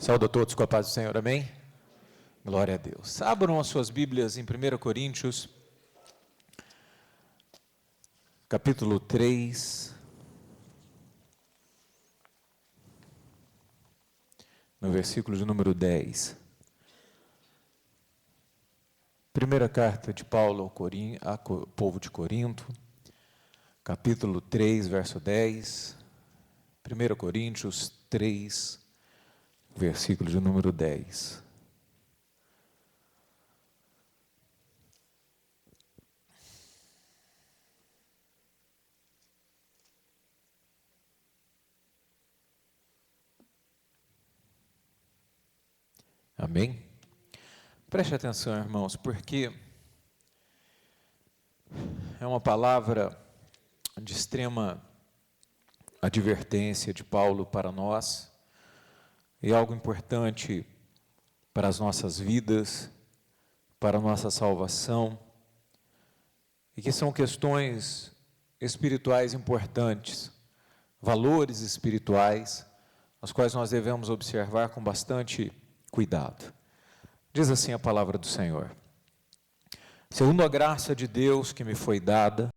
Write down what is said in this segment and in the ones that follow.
Saúde a todos com a paz do Senhor, amém? Glória a Deus. Abram as suas Bíblias em 1 Coríntios, capítulo 3, no versículo de número 10. Primeira carta de Paulo ao povo de Corinto, capítulo 3, verso 10. 1 Coríntios 3, versículo de número 10. Amém? Preste atenção, irmãos, porque é uma palavra de extrema advertência de Paulo para nós, e algo importante para as nossas vidas, para a nossa salvação, e que são questões espirituais importantes, valores espirituais, as quais nós devemos observar com bastante cuidado. Diz assim a palavra do Senhor: segundo a graça de Deus que me foi dada,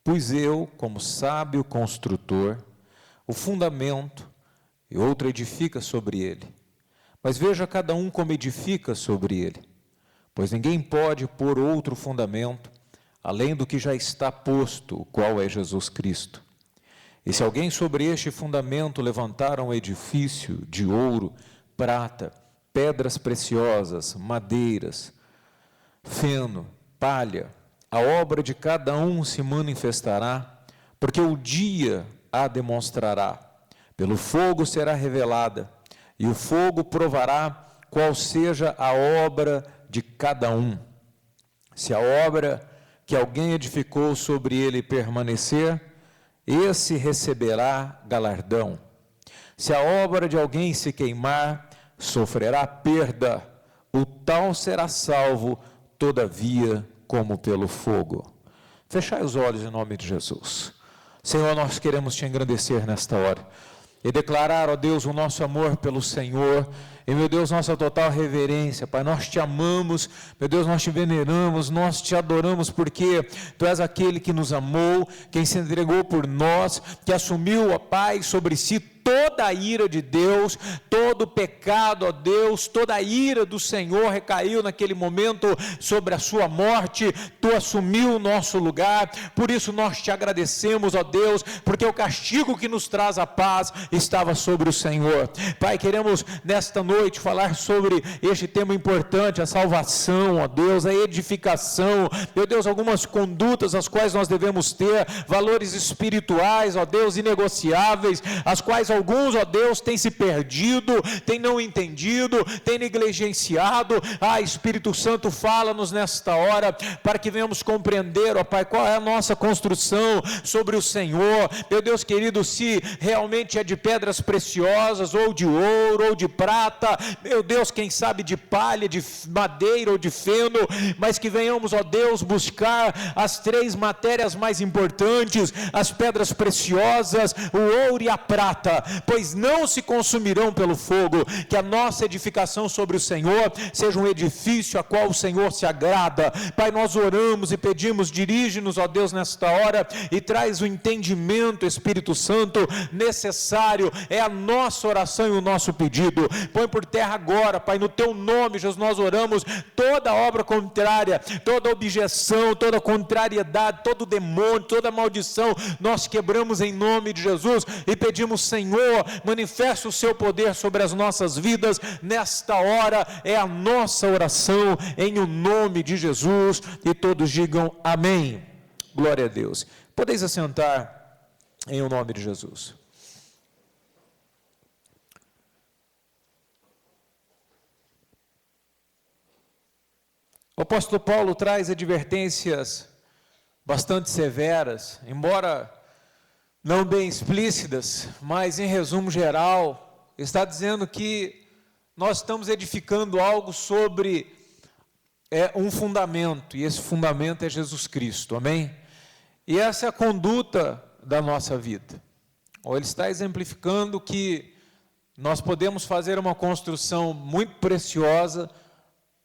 pus eu, como sábio construtor, o fundamento, e outro edifica sobre ele. Mas veja cada um como edifica sobre ele, pois ninguém pode pôr outro fundamento, além do que já está posto, o qual é Jesus Cristo. E se alguém sobre este fundamento levantar um edifício de ouro, prata, pedras preciosas, madeiras, feno, palha, a obra de cada um se manifestará, porque o dia a demonstrará. Pelo fogo será revelada, e o fogo provará qual seja a obra de cada um. Se a obra que alguém edificou sobre ele permanecer, esse receberá galardão. Se a obra de alguém se queimar, sofrerá perda, o tal será salvo, todavia, como pelo fogo. Fechai os olhos em nome de Jesus. Senhor, nós queremos te engrandecer nesta hora e declarar, ó Deus, o nosso amor pelo Senhor, e, meu Deus, nossa total reverência. Pai, nós te amamos, meu Deus, nós te veneramos, nós te adoramos, porque Tu és aquele que nos amou, quem se entregou por nós, que assumiu, ó Pai, sobre si toda a ira de Deus, todo o pecado, ó Deus, toda a ira do Senhor recaiu naquele momento sobre a sua morte. Tu assumiu o nosso lugar, por isso nós te agradecemos, ó Deus, porque o castigo que nos traz a paz estava sobre o Senhor. Pai, queremos nesta noite falar sobre este tema importante, a salvação, ó Deus, a edificação, meu Deus, algumas condutas as quais nós devemos ter, valores espirituais, ó Deus, inegociáveis, as quais alguns, ó Deus, têm se perdido, têm não entendido, têm negligenciado. Espírito Santo, fala-nos nesta hora, para que venhamos compreender, ó Pai, qual é a nossa construção sobre o Senhor. Meu Deus querido, se realmente é de pedras preciosas, ou de ouro, ou de prata, meu Deus, quem sabe de palha, de madeira ou de feno, mas que venhamos, ó Deus, buscar as três matérias mais importantes, as pedras preciosas, o ouro e a prata, pois não se consumirão pelo fogo. Que a nossa edificação sobre o Senhor seja um edifício a qual o Senhor se agrada. Pai, nós oramos e pedimos, dirige-nos, ó Deus, nesta hora, e traz o entendimento, Espírito Santo, necessário. É a nossa oração e o nosso pedido. Põe por terra agora, Pai, no Teu nome, Jesus, nós oramos, toda obra contrária, toda objeção, toda contrariedade, todo demônio, toda maldição, nós quebramos em nome de Jesus, e pedimos, Senhor, manifesta o Seu poder sobre as nossas vidas, nesta hora. É a nossa oração, em o nome de Jesus, e todos digam amém. Glória a Deus. Podeis assentar em o nome de Jesus. O apóstolo Paulo traz advertências bastante severas, embora não bem explícitas, mas em resumo geral, está dizendo que nós estamos edificando algo sobre um fundamento, e esse fundamento é Jesus Cristo, amém? E essa é a conduta da nossa vida. Ou ele está exemplificando que nós podemos fazer uma construção muito preciosa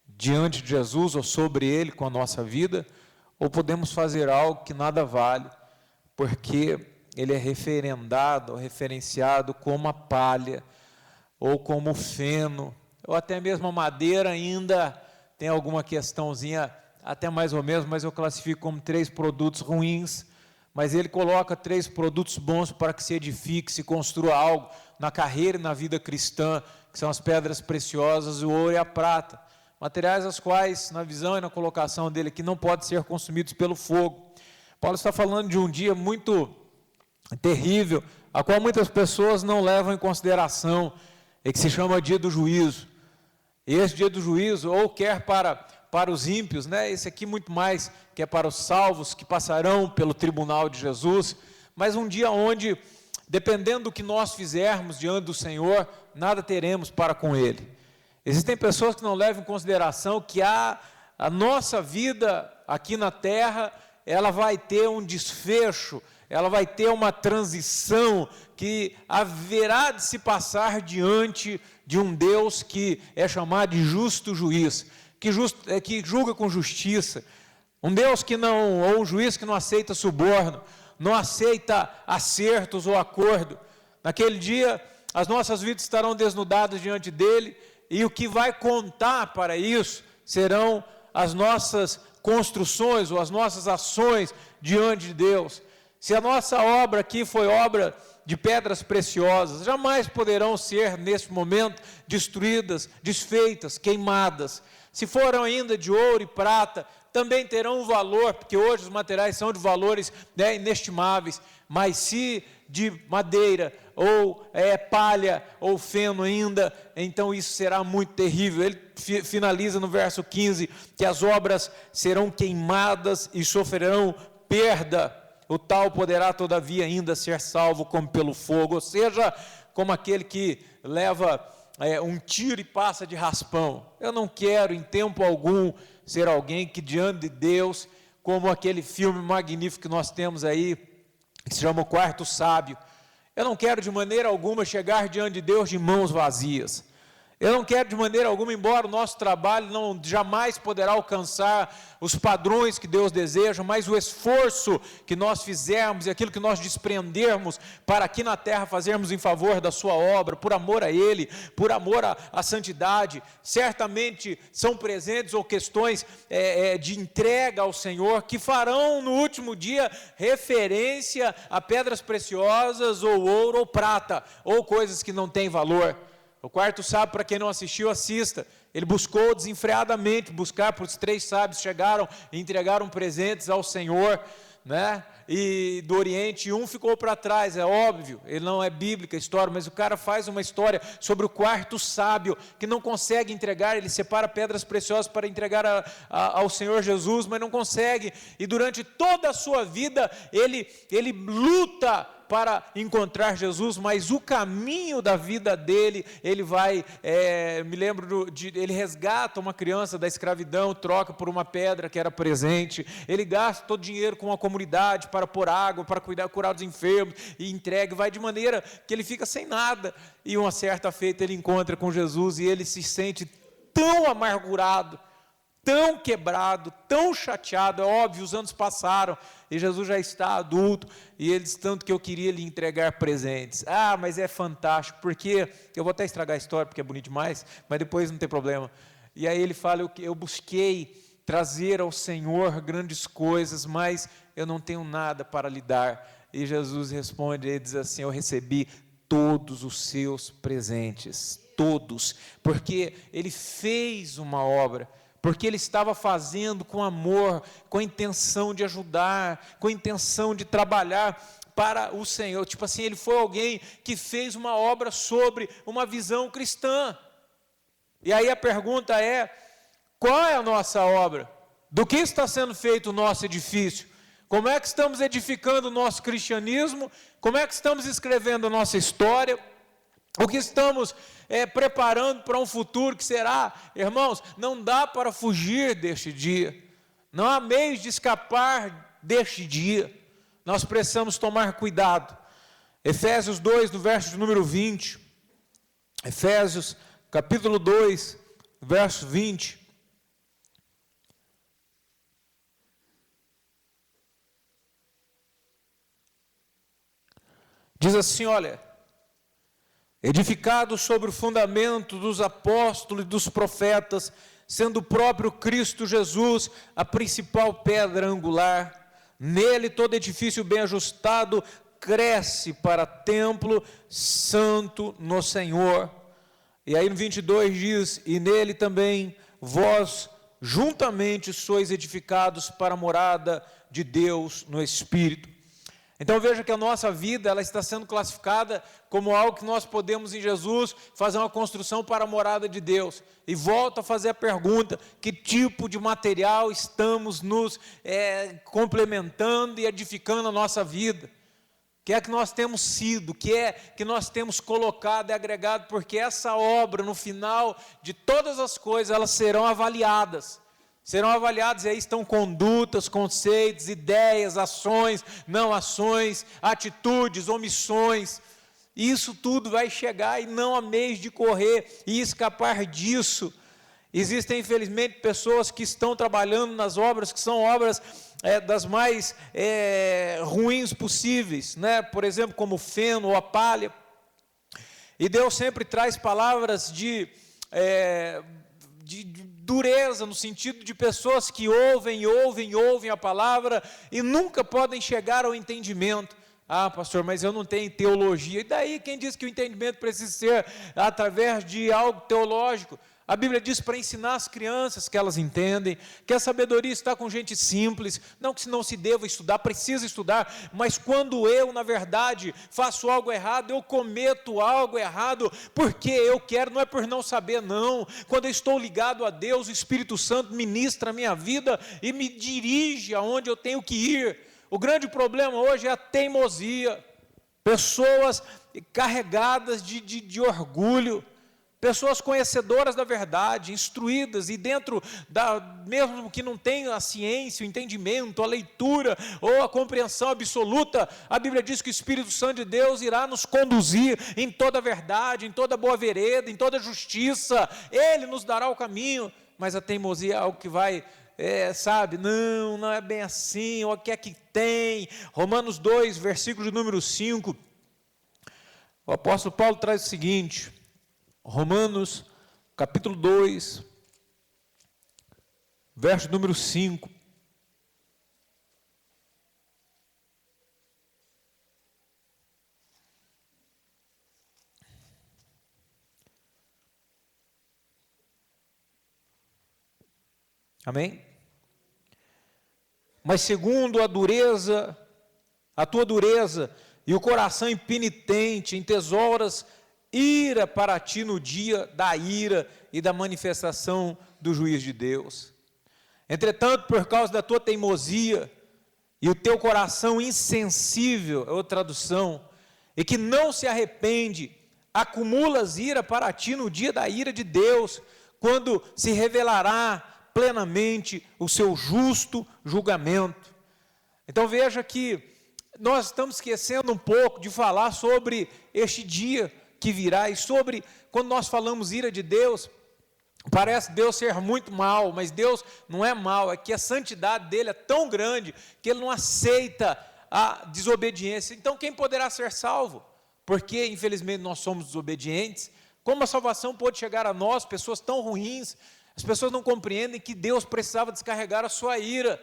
diante de Jesus ou sobre Ele com a nossa vida, ou podemos fazer algo que nada vale, porque Ele é referendado, referenciado como a palha, ou como o feno, ou até mesmo a madeira ainda tem alguma questãozinha, até mais ou menos, mas eu classifico como 3 produtos ruins, mas Ele coloca 3 produtos bons para que se edifique, se construa algo na carreira e na vida cristã, que são as pedras preciosas, o ouro e a prata, materiais as quais, na visão e na colocação dele aqui, não podem ser consumidos pelo fogo. Paulo está falando de um dia muito terrível, a qual muitas pessoas não levam em consideração, e que se chama dia do juízo. E esse dia do juízo, ou quer para os ímpios, né? Esse aqui muito mais, que é para os salvos, que passarão pelo tribunal de Jesus, mas um dia onde, dependendo do que nós fizermos diante do Senhor, nada teremos para com Ele. Existem pessoas que não levam em consideração que a nossa vida aqui na terra, ela vai ter um desfecho, ela vai ter uma transição que haverá de se passar diante de um Deus que é chamado de justo juiz, que julga com justiça, um Deus que não, ou um juiz que não aceita suborno, não aceita acertos ou acordo. Naquele dia, as nossas vidas estarão desnudadas diante dele, e o que vai contar para isso serão as nossas construções ou as nossas ações diante de Deus. Se a nossa obra aqui foi obra de pedras preciosas, jamais poderão ser, nesse momento, destruídas, desfeitas, queimadas. Se foram ainda de ouro e prata, também terão um valor, porque hoje os materiais são de valores, né, inestimáveis, mas se de madeira, ou palha, ou feno ainda, então isso será muito terrível. Ele finaliza no verso 15, que as obras serão queimadas e sofrerão perda. O tal poderá todavia ainda ser salvo como pelo fogo, ou seja, como aquele que leva um tiro e passa de raspão. Eu não quero em tempo algum ser alguém que diante de Deus, como aquele filme magnífico que nós temos aí, que se chama O Quarto Sábio, eu não quero de maneira alguma chegar diante de Deus de mãos vazias. Eu não quero de maneira alguma, embora o nosso trabalho não jamais poderá alcançar os padrões que Deus deseja, mas o esforço que nós fizermos e aquilo que nós desprendermos para aqui na terra fazermos em favor da sua obra, por amor a Ele, por amor à santidade, certamente são presentes ou questões de entrega ao Senhor que farão no último dia referência a pedras preciosas ou ouro ou prata, ou coisas que não têm valor. O quarto sábio, para quem não assistiu, assista. Ele buscou desenfreadamente buscar, para os 3 sábios chegaram e entregaram presentes ao Senhor, né? E do Oriente, e um ficou para trás, é óbvio, ele não é bíblica a história, mas o cara faz uma história sobre o quarto sábio, que não consegue entregar, ele separa pedras preciosas para entregar ao Senhor Jesus, mas não consegue, e durante toda a sua vida, ele luta para encontrar Jesus, mas o caminho da vida dele, ele vai, me lembro, ele resgata uma criança da escravidão, troca por uma pedra que era presente, ele gasta todo o dinheiro com a comunidade, para pôr água, para curar dos enfermos, e entrega, vai de maneira que ele fica sem nada, e uma certa feita ele encontra com Jesus, e ele se sente tão amargurado, tão quebrado, tão chateado, é óbvio, os anos passaram, e Jesus já está adulto, e ele diz, tanto que eu queria lhe entregar presentes. Ah, mas é fantástico, porque, eu vou até estragar a história, porque é bonito demais, mas depois não tem problema. E aí ele fala, eu busquei trazer ao Senhor grandes coisas, mas eu não tenho nada para lhe dar. E Jesus responde, ele diz assim, eu recebi todos os seus presentes, todos, porque ele fez uma obra, porque ele estava fazendo com amor, com a intenção de ajudar, com a intenção de trabalhar para o Senhor. Tipo assim, ele foi alguém que fez uma obra sobre uma visão cristã. E aí a pergunta é, qual é a nossa obra? Do que está sendo feito o nosso edifício? Como é que estamos edificando o nosso cristianismo? Como é que estamos escrevendo a nossa história? O que estamos preparando para um futuro que será, irmãos, não dá para fugir deste dia, não há meios de escapar deste dia, nós precisamos tomar cuidado. Efésios 2, no verso de número 20, Efésios, capítulo 2, verso 20. Diz assim, olha: edificado sobre o fundamento dos apóstolos e dos profetas, sendo o próprio Cristo Jesus a principal pedra angular, nele todo edifício bem ajustado cresce para templo santo no Senhor. E aí no 22 diz: e nele também vós juntamente sois edificados para a morada de Deus no Espírito. Então veja que a nossa vida, ela está sendo classificada como algo que nós podemos em Jesus fazer uma construção para a morada de Deus. E volto a fazer a pergunta: que tipo de material estamos nos complementando e edificando a nossa vida? O que é que nós temos sido? O que é que nós temos colocado e agregado? Porque essa obra, no final de todas as coisas, elas serão avaliadas. Serão avaliados, e aí estão condutas, conceitos, ideias, ações, não ações, atitudes, omissões. Isso tudo vai chegar e não há meios de correr e escapar disso. Existem, infelizmente, pessoas que estão trabalhando nas obras, que são obras das mais ruins possíveis, né? Por exemplo, como o feno ou a palha. E Deus sempre traz palavras de dureza, no sentido de pessoas que ouvem a palavra e nunca podem chegar ao entendimento. Ah, pastor, mas eu não tenho teologia. E daí, quem diz que o entendimento precisa ser através de algo teológico? A Bíblia diz para ensinar as crianças que elas entendem, que a sabedoria está com gente simples, não que não se deva estudar, precisa estudar, mas quando eu, na verdade, faço algo errado, eu cometo algo errado, porque eu quero, não é por não saber, não. Quando eu estou ligado a Deus, o Espírito Santo ministra a minha vida e me dirige aonde eu tenho que ir. O grande problema hoje é a teimosia, pessoas carregadas de orgulho, pessoas conhecedoras da verdade, instruídas, e dentro mesmo que não tenha a ciência, o entendimento, a leitura ou a compreensão absoluta, a Bíblia diz que o Espírito Santo de Deus irá nos conduzir em toda a verdade, em toda boa vereda, em toda justiça. Ele nos dará o caminho, mas a teimosia é algo que vai, não é bem assim, o que é que tem? Romanos 2, versículo de número 5, o apóstolo Paulo traz o seguinte: Romanos, capítulo 2, verso número 5. Amém? Mas segundo a tua dureza e o coração impenitente, entesouras ira para ti no dia da ira e da manifestação do juízo de Deus. Entretanto, por causa da tua teimosia e o teu coração insensível, é outra tradução, e que não se arrepende, acumulas ira para ti no dia da ira de Deus, quando se revelará plenamente o seu justo julgamento. Então veja que nós estamos esquecendo um pouco de falar sobre este dia que virá, e sobre, quando nós falamos ira de Deus, parece Deus ser muito mal, mas Deus não é mal, é que a santidade dele é tão grande, que ele não aceita a desobediência. Então quem poderá ser salvo? Porque infelizmente nós somos desobedientes. Como a salvação pode chegar a nós, pessoas tão ruins? As pessoas não compreendem que Deus precisava descarregar a sua ira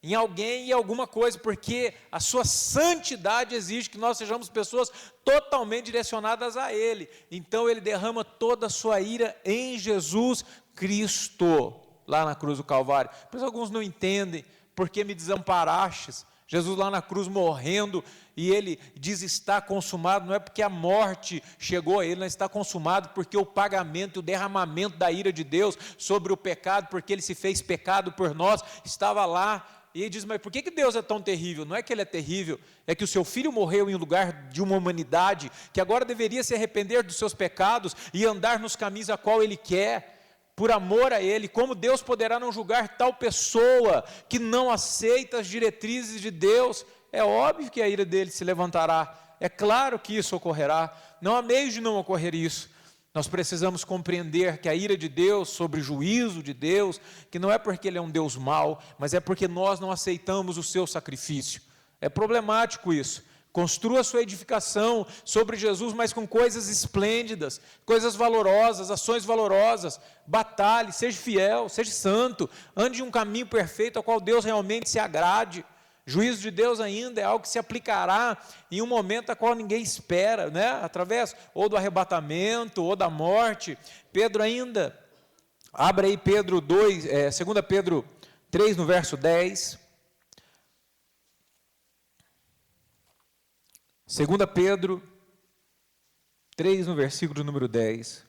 em alguém e alguma coisa, porque a sua santidade exige que nós sejamos pessoas totalmente direcionadas a Ele. Então Ele derrama toda a sua ira em Jesus Cristo, lá na cruz do Calvário. Pois alguns não entendem, porque me desamparastes. Jesus lá na cruz morrendo, e Ele diz: está consumado, não é porque a morte chegou a Ele, não está consumado, porque o pagamento e o derramamento da ira de Deus sobre o pecado, porque Ele se fez pecado por nós, estava lá. E ele diz: mas por que Deus é tão terrível? Não é que Ele é terrível, é que o seu Filho morreu em lugar de uma humanidade, que agora deveria se arrepender dos seus pecados, e andar nos caminhos a qual Ele quer, por amor a Ele. Como Deus poderá não julgar tal pessoa, que não aceita as diretrizes de Deus? É óbvio que a ira dele se levantará, é claro que isso ocorrerá, não há meio de não ocorrer isso. Nós precisamos compreender que a ira de Deus sobre o juízo de Deus, que não é porque Ele é um Deus mau, mas é porque nós não aceitamos o seu sacrifício. É problemático isso. Construa a sua edificação sobre Jesus, mas com coisas esplêndidas, coisas valorosas, ações valorosas. Batalhe, seja fiel, seja santo, ande em um caminho perfeito ao qual Deus realmente se agrade. Juízo de Deus ainda é algo que se aplicará em um momento a qual ninguém espera, né? Através ou do arrebatamento ou da morte. Pedro ainda, abre aí Pedro 2, 2 Pedro 3 no verso 10. 2 Pedro 3 no versículo número 10.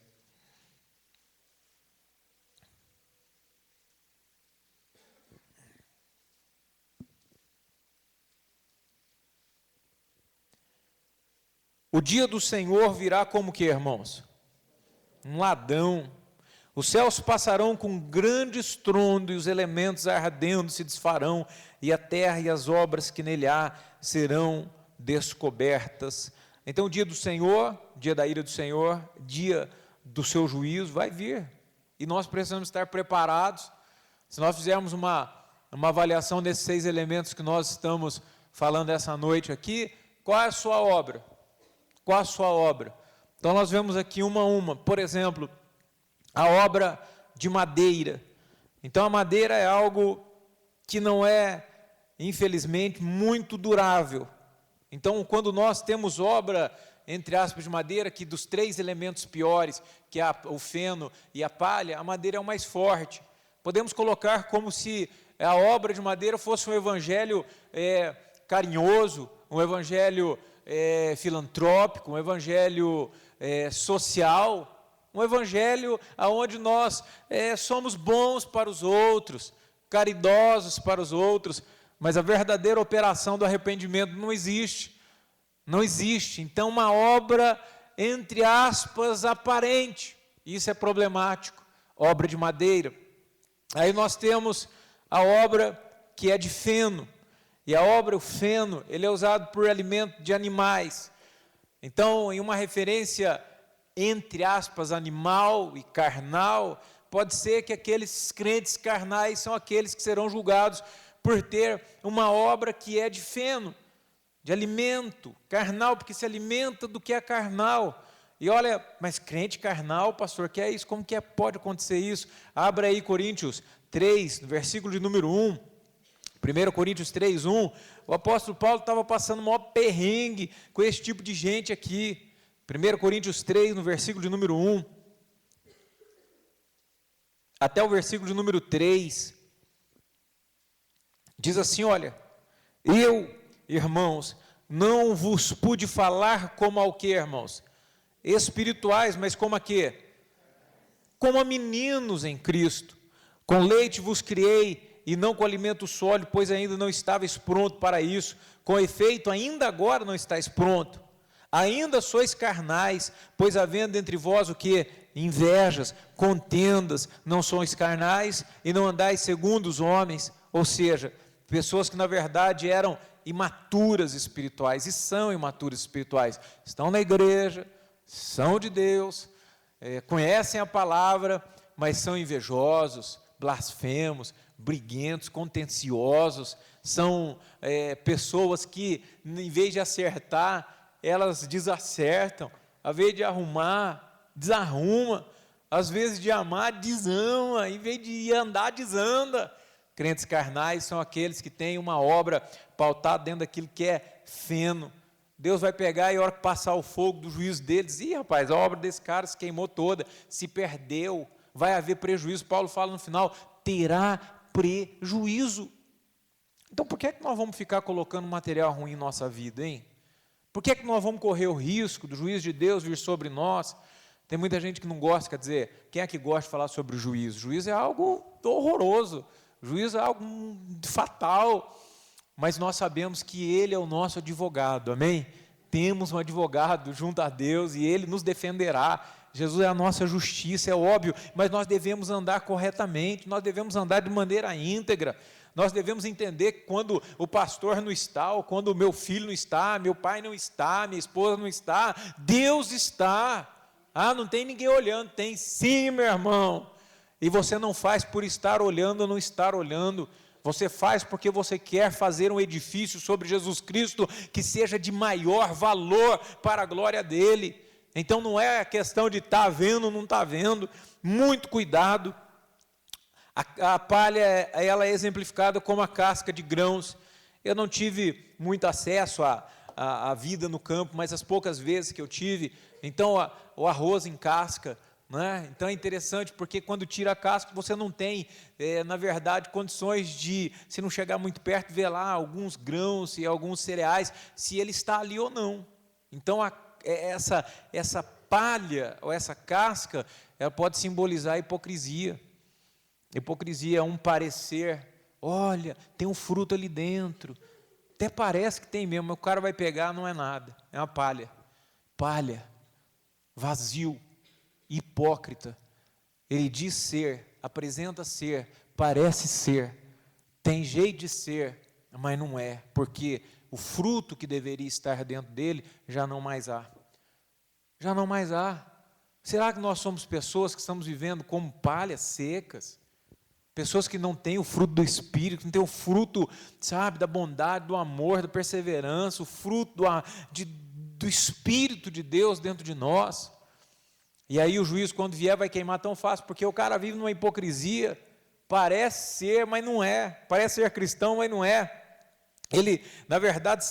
O dia do Senhor virá como que, irmãos? Um ladrão. Os céus passarão com grande estrondo e os elementos ardendo se desfarão e a terra e as obras que nele há serão descobertas. Então o dia do Senhor, dia da ira do Senhor, dia do seu juízo vai vir. E nós precisamos estar preparados. Se nós fizermos uma avaliação desses 6 elementos que nós estamos falando essa noite aqui, qual é a sua obra? Qual a sua obra? Então nós vemos aqui uma a uma. Por exemplo, a obra de madeira. Então a madeira é algo que não é, infelizmente, muito durável. Então quando nós temos obra, entre aspas, de madeira, que dos 3 elementos piores, que é o feno e a palha, a madeira é o mais forte. Podemos colocar como se a obra de madeira fosse um evangelho carinhoso, um evangelho filantrópico, um evangelho social, um evangelho onde nós somos bons para os outros, caridosos para os outros, mas a verdadeira operação do arrependimento não existe. Não existe. Então, uma obra, entre aspas, aparente. Isso é problemático. Obra de madeira. Aí nós temos a obra que é de feno. E a obra, o feno, ele é usado por alimento de animais. Então, em uma referência, entre aspas, animal e carnal, pode ser que aqueles crentes carnais são aqueles que serão julgados por ter uma obra que é de feno, de alimento carnal, porque se alimenta do que é carnal. E olha, mas crente carnal, pastor, que é isso? Como que pode acontecer isso? Abra aí Coríntios 3, no versículo de número 1. 1 Coríntios 3, 1. O apóstolo Paulo estava passando o maior perrengue com esse tipo de gente aqui. 1 Coríntios 3, no versículo de número 1. Até o versículo de número 3. Diz assim, olha, eu, irmãos, não vos pude falar como ao que, irmãos? Espirituais, mas como a quê? Como a meninos em Cristo. Com leite vos criei, e não com alimento sólido, pois ainda não estáveis pronto para isso. Com efeito, ainda agora não estáis pronto. Ainda sois carnais, pois havendo entre vós o que? Invejas, contendas, não sois carnais, e não andais segundo os homens, ou seja, pessoas que na verdade eram imaturas espirituais, e são imaturas espirituais, estão na igreja, são de Deus, conhecem a palavra, mas são invejosos, blasfemos, briguentos, contenciosos, são pessoas que, em vez de acertar, elas desacertam, ao invés de arrumar, desarruma, às vezes de amar, desama, em vez de andar, desanda. Crentes carnais são aqueles que têm uma obra pautada dentro daquilo que é feno. Deus vai pegar e a hora que passar o fogo do juízo deles, rapaz, a obra desse cara se queimou toda, se perdeu, vai haver prejuízo. Paulo fala no final, terá prejuízo. Então por que é que nós vamos ficar colocando material ruim em nossa vida, hein? Por que é que nós vamos correr o risco do juízo de Deus vir sobre nós? Tem muita gente que não gosta, quer dizer, quem é que gosta de falar sobre o juízo? O juízo é algo horroroso. O juízo é algo fatal, mas nós sabemos que Ele é o nosso advogado, amém? Temos um advogado junto a Deus e Ele nos defenderá. Jesus é a nossa justiça, é óbvio, mas nós devemos andar corretamente, nós devemos andar de maneira íntegra, nós devemos entender que quando o pastor não está, ou quando o meu filho não está, meu pai não está, minha esposa não está, Deus está. Ah, não tem ninguém olhando. Tem sim, meu irmão. E você não faz por estar olhando ou não estar olhando. Você faz porque você quer fazer um edifício sobre Jesus Cristo que seja de maior valor para a glória dele. Então não é a questão de estar vendo ou não estar vendo. Muito cuidado. A palha, ela é exemplificada como a casca de grãos. Eu não tive muito acesso à vida no campo, mas as poucas vezes que eu tive, então o arroz em casca, né? Então é interessante, porque quando tira a casca, você não tem, na verdade, condições de, se não chegar muito perto, ver lá alguns grãos e alguns cereais, se ele está ali ou não. Então essa palha, ou essa casca, ela pode simbolizar a hipocrisia. Hipocrisia é um parecer, olha, tem um fruto ali dentro, até parece que tem mesmo, mas o cara vai pegar, não é nada, é uma palha, vazio, hipócrita. Ele diz ser, apresenta ser, parece ser, tem jeito de ser, mas não é, porque o fruto que deveria estar dentro dele já não mais há. Já não mais há. Será que nós somos pessoas que estamos vivendo como palhas secas? Pessoas que não têm o fruto do Espírito, não têm o fruto, sabe, da bondade, do amor, da perseverança, o fruto do Espírito de Deus dentro de nós. E aí o juiz, quando vier, vai queimar tão fácil, porque o cara vive numa hipocrisia, parece ser, mas não é, parece ser cristão, mas não é. Ele, na verdade,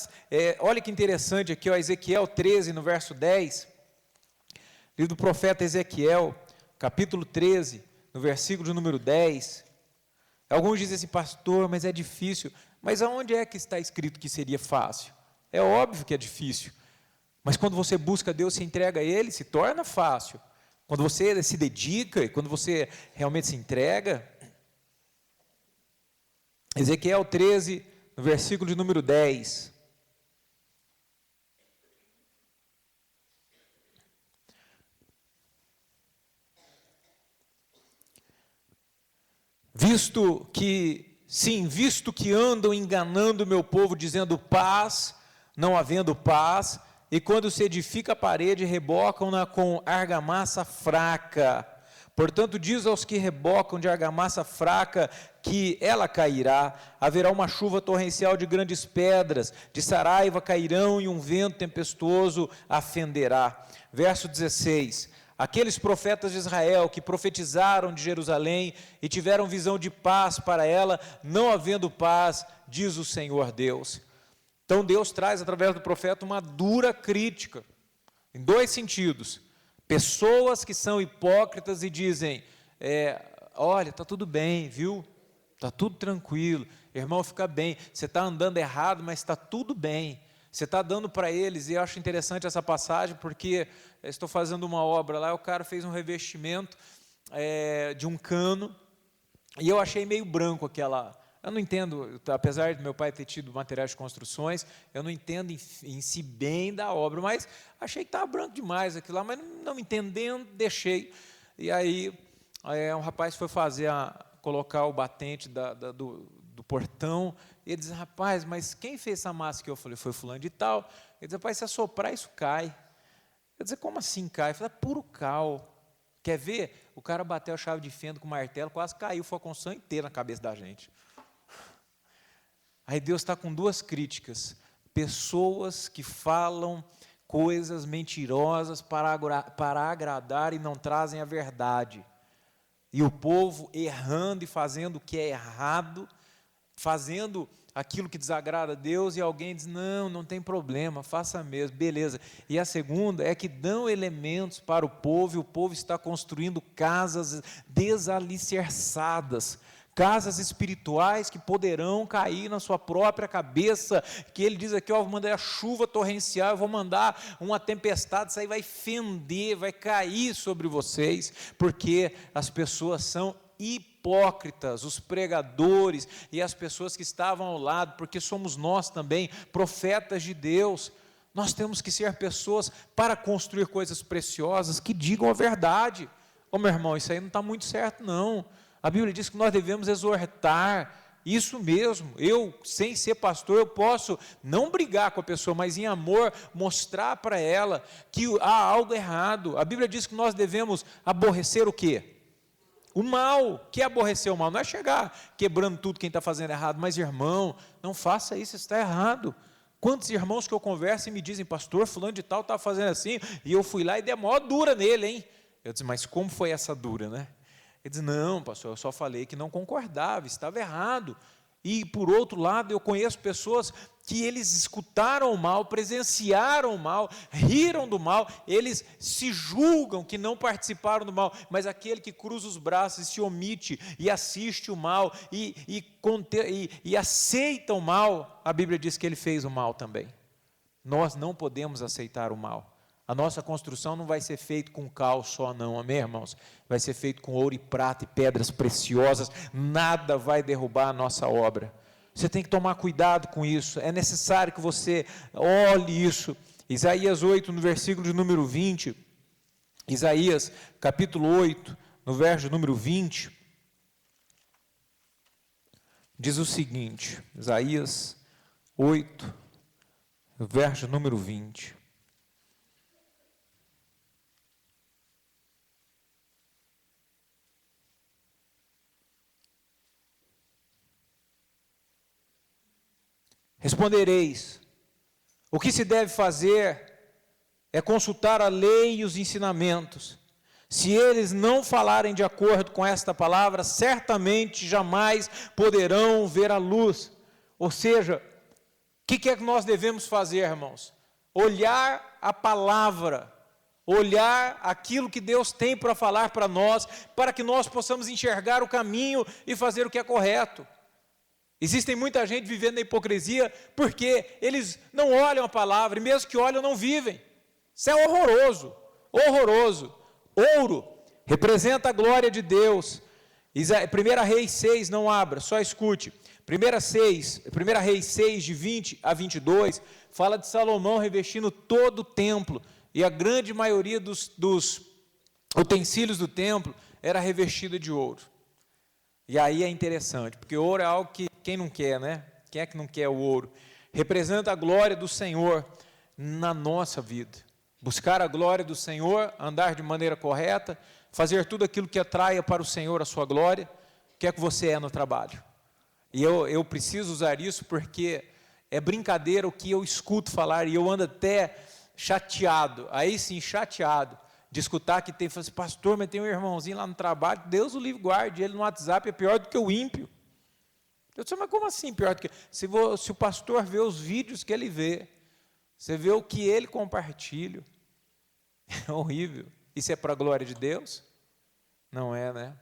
olha que interessante aqui, ó, Ezequiel 13, no verso 10, livro do profeta Ezequiel, capítulo 13, no versículo de número 10, alguns dizem assim, pastor, mas é difícil. Mas aonde é que está escrito que seria fácil? É óbvio que é difícil. Mas quando você busca Deus, se entrega a Ele, se torna fácil. Quando você se dedica e quando você realmente se entrega. Ezequiel 13, no versículo de número 10. Visto que andam enganando o meu povo, dizendo paz, não havendo paz, e quando se edifica a parede, rebocam-na com argamassa fraca. Portanto, diz aos que rebocam de argamassa fraca, que ela cairá, haverá uma chuva torrencial de grandes pedras, de saraiva cairão, e um vento tempestuoso a fenderá. Verso 16. Aqueles profetas de Israel que profetizaram de Jerusalém e tiveram visão de paz para ela, não havendo paz, diz o Senhor Deus. Então Deus traz através do profeta uma dura crítica, em dois sentidos. Pessoas que são hipócritas e dizem, olha, está tudo bem, viu? Está tudo tranquilo, irmão, fica bem, você está andando errado, mas está tudo bem. Você está dando para eles, e eu acho interessante essa passagem, porque estou fazendo uma obra lá, o cara fez um revestimento de um cano, e eu achei meio branco aquela, eu não entendo, apesar de meu pai ter tido materiais de construções, eu não entendo em si bem da obra, mas achei que estava branco demais aquilo lá, mas não entendendo, deixei. E aí um rapaz foi colocar o batente do portão, e ele diz, rapaz, mas quem fez essa massa aqui? Eu falei, foi fulano de tal. Ele diz, rapaz, se assoprar isso cai. Eu disse, como assim cai? Eu falei, é puro cal. Quer ver? O cara bateu a chave de fenda com o martelo, quase caiu, foi a construção inteira na cabeça da gente. Aí Deus está com duas críticas, pessoas que falam coisas mentirosas para agradar e não trazem a verdade. E o povo errando e fazendo o que é errado, fazendo aquilo que desagrada a Deus, e alguém diz, não tem problema, faça mesmo, beleza. E a segunda é que dão elementos para o povo, e o povo está construindo casas desalicerçadas, casas espirituais que poderão cair na sua própria cabeça, que ele diz aqui, vou mandar a chuva torrencial, eu vou mandar uma tempestade, isso aí vai fender, vai cair sobre vocês, porque as pessoas são hipócritas, os pregadores e as pessoas que estavam ao lado, porque somos nós também, profetas de Deus. Nós temos que ser pessoas para construir coisas preciosas que digam a verdade. Meu irmão, isso aí não está muito certo não. A Bíblia diz que nós devemos exortar, isso mesmo, eu, sem ser pastor, eu posso não brigar com a pessoa, mas em amor, mostrar para ela que há algo errado. A Bíblia diz que nós devemos aborrecer o quê? O mal. Que é aborrecer o mal? Não é chegar quebrando tudo quem está fazendo errado, mas irmão, não faça isso, está errado. Quantos irmãos que eu converso e me dizem, pastor, fulano de tal está fazendo assim, e eu fui lá e dei a maior dura nele, hein? Eu disse, mas como foi essa dura, né? Ele diz, não, pastor, eu só falei que não concordava, estava errado. E, por outro lado, eu conheço pessoas que eles escutaram o mal, presenciaram o mal, riram do mal, eles se julgam que não participaram do mal, mas aquele que cruza os braços e se omite, e assiste o mal, e aceita o mal, a Bíblia diz que ele fez o mal também. Nós não podemos aceitar o mal. A nossa construção não vai ser feita com cal só não, amém, irmãos? Vai ser feito com ouro e prata e pedras preciosas, nada vai derrubar a nossa obra. Você tem que tomar cuidado com isso, é necessário que você olhe isso. Isaías 8, no versículo de número 20, Isaías capítulo 8, no verso número 20, diz o seguinte, Isaías 8, verso número 20. Respondereis, o que se deve fazer é consultar a lei e os ensinamentos. Se eles não falarem de acordo com esta palavra, certamente jamais poderão ver a luz. Ou seja, o que é que nós devemos fazer, irmãos? Olhar a palavra, olhar aquilo que Deus tem para falar para nós, para que nós possamos enxergar o caminho e fazer o que é correto. Existem muita gente vivendo na hipocrisia porque eles não olham a palavra e mesmo que olham não vivem. Isso é horroroso, horroroso. Ouro representa a glória de Deus. 1 Reis 6, não abra, só escute. 1 Reis 6, de 20 a 22, fala de Salomão revestindo todo o templo. E a grande maioria dos utensílios do templo era revestida de ouro. E aí é interessante, porque ouro é algo que quem não quer, né? Quem é que não quer o ouro? Representa a glória do Senhor na nossa vida. Buscar a glória do Senhor, andar de maneira correta, fazer tudo aquilo que atraia para o Senhor a sua glória. O que é que você é no trabalho? E eu preciso usar isso porque é brincadeira o que eu escuto falar e eu ando até chateado, aí sim chateado, de escutar que tem, fala assim, pastor, mas tem um irmãozinho lá no trabalho, Deus o livre guarde, ele no WhatsApp é pior do que o ímpio. Eu disse, mas como assim pior do que... Se o pastor vê os vídeos que ele vê, você vê o que ele compartilha, é horrível. Isso é para a glória de Deus? Não é, né?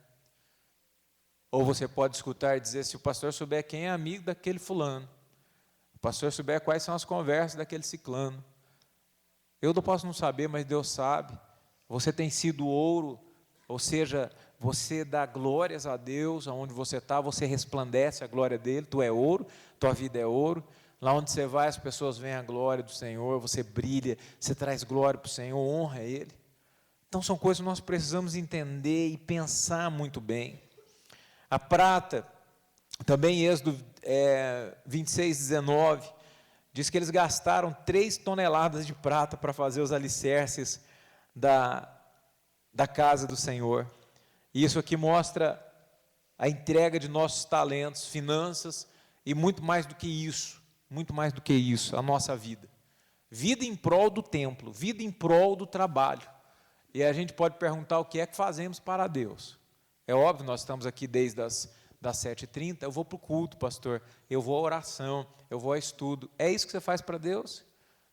Ou você pode escutar e dizer, se o pastor souber quem é amigo daquele fulano, o pastor souber quais são as conversas daquele ciclano, eu não posso não saber, mas Deus sabe. Você tem sido ouro, ou seja, você dá glórias a Deus, aonde você está, você resplandece a glória dele, tu é ouro, tua vida é ouro, lá onde você vai as pessoas veem a glória do Senhor, você brilha, você traz glória para o Senhor, honra Ele. Então são coisas que nós precisamos entender e pensar muito bem. A prata, também Êxodo 26, 19, diz que eles gastaram 3 toneladas de prata para fazer os alicerces da casa do Senhor. E isso aqui mostra a entrega de nossos talentos, finanças e muito mais do que isso, a nossa vida. Vida em prol do templo, vida em prol do trabalho. E a gente pode perguntar o que é que fazemos para Deus. É óbvio, nós estamos aqui desde das 7h30, eu vou para o culto, pastor, eu vou à oração, eu vou a estudo. É isso que você faz para Deus?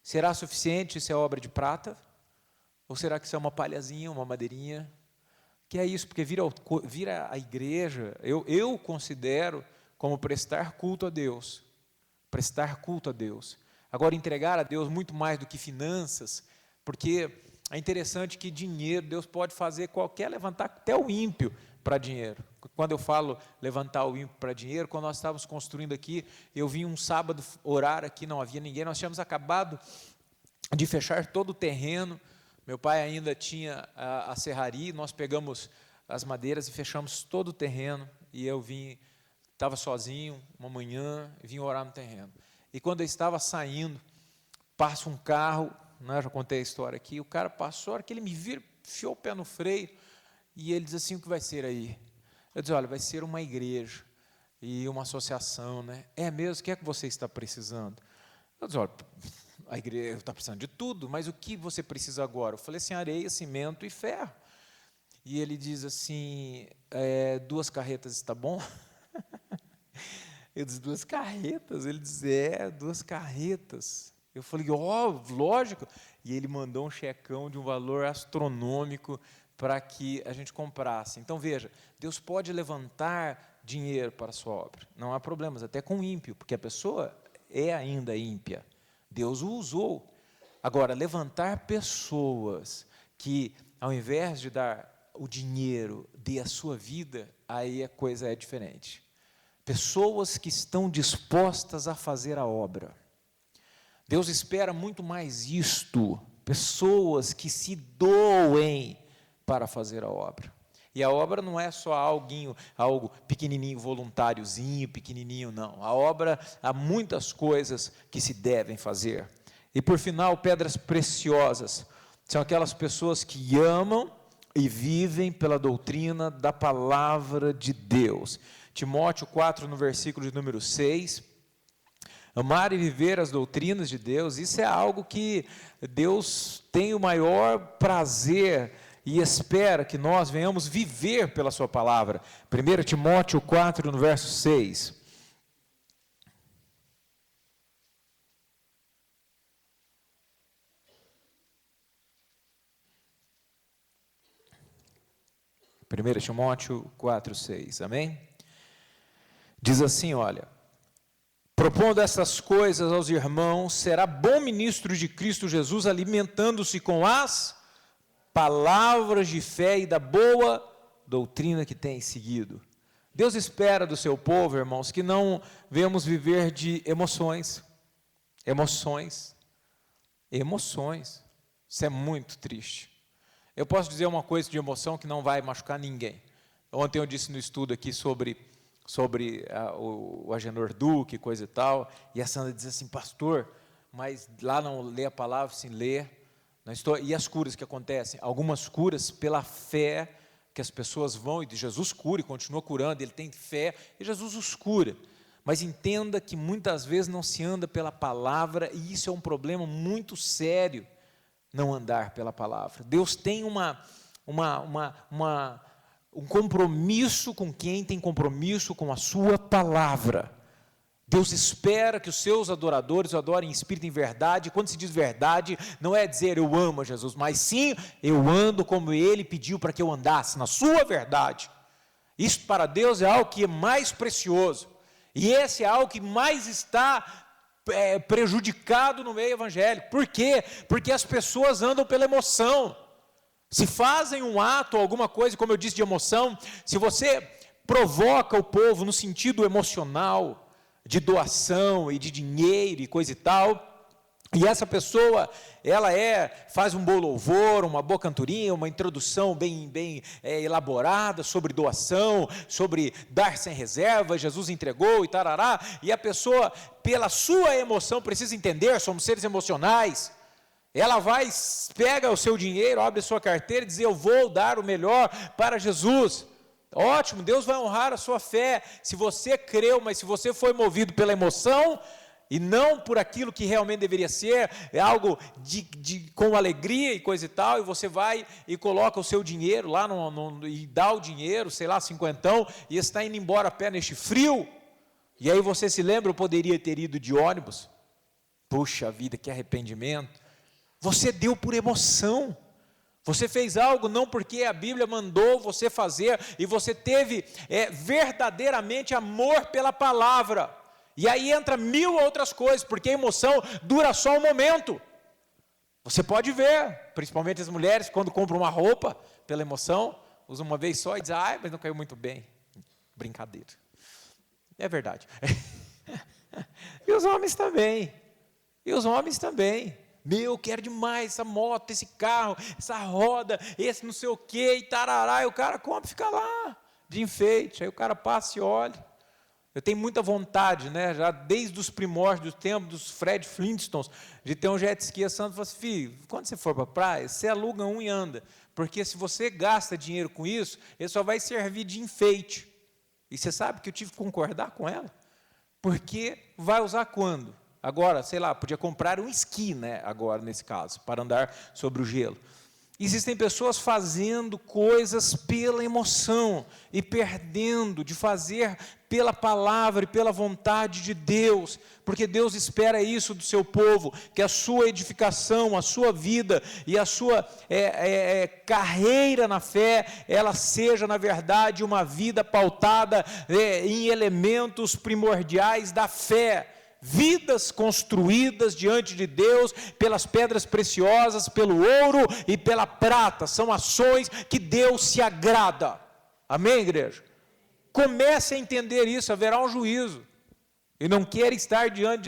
Será suficiente isso é obra de prata? Ou será que isso é uma palhazinha, uma madeirinha? Que é isso, porque vira a igreja, eu considero como prestar culto a Deus. Prestar culto a Deus. Agora, entregar a Deus muito mais do que finanças, porque é interessante que dinheiro, Deus pode fazer levantar até o ímpio para dinheiro. Quando eu falo levantar o ímpio para dinheiro, quando nós estávamos construindo aqui, eu vim um sábado orar aqui, não havia ninguém, nós tínhamos acabado de fechar todo o terreno, meu pai ainda tinha a serraria, nós pegamos as madeiras e fechamos todo o terreno, e eu vim Estava sozinho, uma manhã, e vim orar no terreno. E quando eu estava saindo, passa um carro, né, já contei a história aqui, o cara passou, a hora que ele me vira, enfiou o pé no freio, e ele diz assim: o que vai ser aí? Eu disse: olha, vai ser uma igreja e uma associação, né? É mesmo? O que é que você está precisando? Eu disse: olha, a igreja está precisando de tudo, mas o que você precisa agora? Eu falei assim: areia, cimento e ferro. E ele diz assim: 2 carretas está bom? Eu disse: 2 carretas? Ele diz: 2 carretas. Eu falei: lógico. E ele mandou um checão de um valor astronômico para que a gente comprasse. Então, veja, Deus pode levantar dinheiro para a sua obra. Não há problemas, até com ímpio, porque a pessoa é ainda ímpia. Deus o usou. Agora, levantar pessoas que, ao invés de dar o dinheiro, dê a sua vida, aí a coisa é diferente. Pessoas que estão dispostas a fazer a obra. Deus espera muito mais isto, pessoas que se doem para fazer a obra. E a obra não é só algo pequenininho, voluntáriozinho, pequenininho, não. A obra, há muitas coisas que se devem fazer. E por final, pedras preciosas, são aquelas pessoas que amam e vivem pela doutrina da palavra de Deus. Timóteo 4, no versículo de número 6, amar e viver as doutrinas de Deus, isso é algo que Deus tem o maior prazer e espera que nós venhamos viver pela sua palavra. 1 Timóteo 4, no verso 6. Primeira Timóteo 4, 6, amém? Diz assim, olha: propondo essas coisas aos irmãos, será bom ministro de Cristo Jesus, alimentando-se com as palavras de fé e da boa doutrina que tem seguido. Deus espera do seu povo, irmãos, que não venhamos viver de emoções. Isso é muito triste. Eu posso dizer uma coisa de emoção que não vai machucar ninguém. Ontem eu disse no estudo aqui sobre o Agenor Duque, coisa e tal, e a Sandra diz assim: pastor, mas lá não lê a palavra, sim lê. E as curas que acontecem? Algumas curas pela fé, que as pessoas vão, e Jesus cura e continua curando, ele tem fé, e Jesus os cura. Mas entenda que muitas vezes não se anda pela palavra, e isso é um problema muito sério, não andar pela palavra. Deus tem um compromisso com quem tem compromisso com a sua palavra. Deus espera que os seus adoradores o adorem em espírito e em verdade. Quando se diz verdade, não é dizer eu amo a Jesus, mas sim, eu ando como Ele pediu para que eu andasse, na sua verdade. Isso para Deus é algo que é mais precioso, e esse é algo que mais está prejudicado no meio evangélico. Por quê? Porque as pessoas andam pela emoção. Se fazem um ato, alguma coisa, como eu disse, de emoção, se você provoca o povo no sentido emocional, de doação e de dinheiro e coisa e tal, e essa pessoa, ela faz um bom louvor, uma boa cantorinha, uma introdução bem elaborada sobre doação, sobre dar sem reserva, Jesus entregou e tarará, e a pessoa, pela sua emoção, precisa entender, somos seres emocionais, ela pega o seu dinheiro, abre a sua carteira e diz: eu vou dar o melhor para Jesus. Ótimo, Deus vai honrar a sua fé, se você creu, mas se você foi movido pela emoção, e não por aquilo que realmente deveria ser, é algo com alegria e coisa e tal, e você vai e coloca o seu dinheiro lá, e dá o dinheiro, sei lá, 50, e está indo embora a pé neste frio, e aí você se lembra, eu poderia ter ido de ônibus, puxa vida, que arrependimento. Você deu por emoção, você fez algo não porque a Bíblia mandou você fazer, e você teve verdadeiramente amor pela palavra, e aí entra 1000 outras coisas, porque a emoção dura só um momento. Você pode ver, principalmente as mulheres, quando compram uma roupa pela emoção, usam uma vez só e dizem: mas não caiu muito bem. Brincadeira, é verdade. E os homens também, eu quero demais essa moto, esse carro, essa roda, esse não sei o que, e tarará, e o cara compra e fica lá, de enfeite, aí o cara passa e olha, Eu tenho muita vontade, né, já desde os primórdios do tempo, dos Fred Flintstones, de ter um jet ski. A Sandra falou assim, filho, quando você for para a praia, você aluga um e anda, porque se você gasta dinheiro com isso, ele só vai servir de enfeite. E você sabe que eu tive que concordar com ela, porque vai usar quando? Agora, sei lá, podia comprar um esqui, né, agora nesse caso, para andar sobre o gelo. Existem pessoas fazendo coisas pela emoção e perdendo de fazer pela palavra e pela vontade de Deus, porque Deus espera isso do seu povo, que a sua edificação, a sua vida e a sua carreira na fé, ela seja na verdade uma vida pautada em elementos primordiais da fé. Vidas construídas diante de Deus pelas pedras preciosas, pelo ouro e pela prata, são ações que Deus se agrada. Amém, igreja? Comece a entender isso, haverá um juízo, e não queira estar diante de